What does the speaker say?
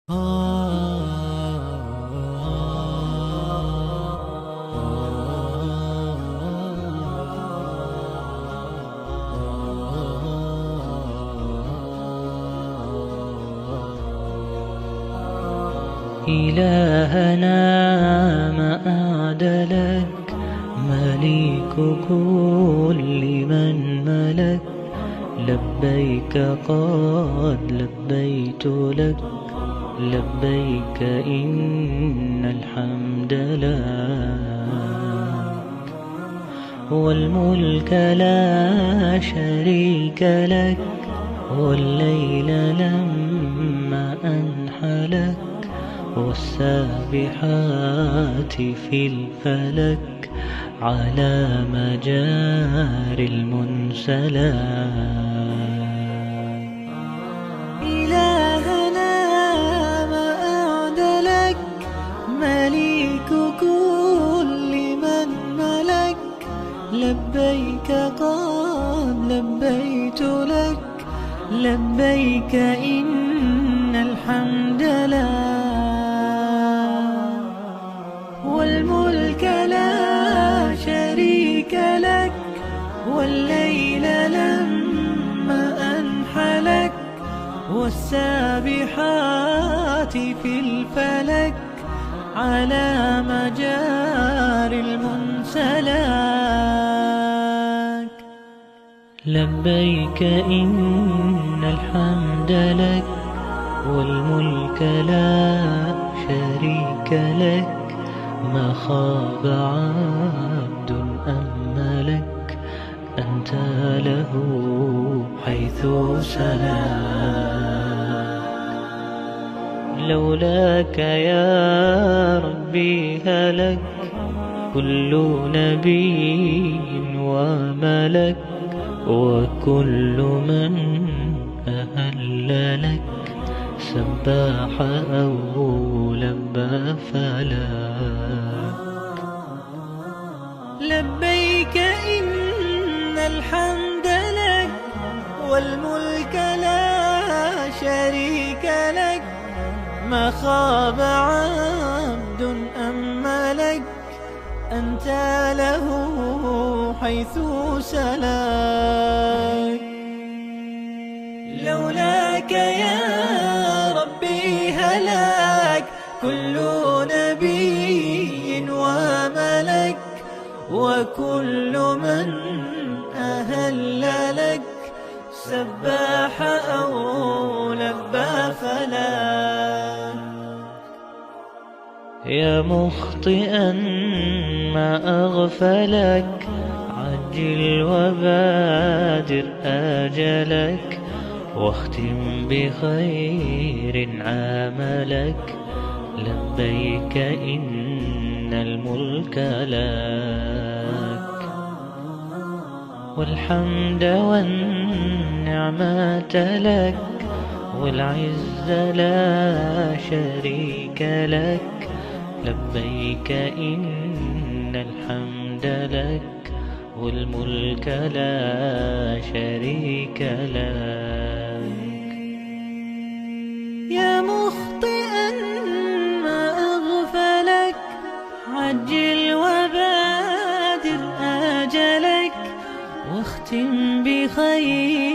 إلهنا ما أعدلك، مليك كل من ملك. لبيك قد لبيت لك، لبيك إن الحمد لك، والملك لا شريك لك. والليل لما أنحلك، والسابحات في الفلك، على مجاري المنسلات. إلهنا ما أعدلك، مليك كل من ملك. لبيك قد لبيت لك، لبيك إن الحمد لك، والملك لا شريك لك. والليل لما أنحلك، والسابحات في الفلك، على مجاري المنسلات. لبيك إن الحمد لك، والملك لا شريك لك. ما خاب عبد أملك، أنت له حيث سلاك. لولاك يا ربي هلك كل نبي وملك، وكل من أهل لك سباح أو لبى فلاك. لبيك إن الحمد لك، والملك لا شريك لك. ما خاب عبد أملك، أنت له حيث سلاك. لولاك يا ربي هلاك كل نبي وملك، وكل من أهل لك سباح أو لبى فلاك. يا مخطئا ما أغفلك، عجل وبادر آجلك، واختم بخير عملك. لبيك إن الملك لك، والحمد والنعمة لك، والعز لا شريك لك. لبيك إن الحمد لك، والملك لا شريك لك. يا مخطئا ما أغفلك، عجل وبادر آجلك، واختم بخير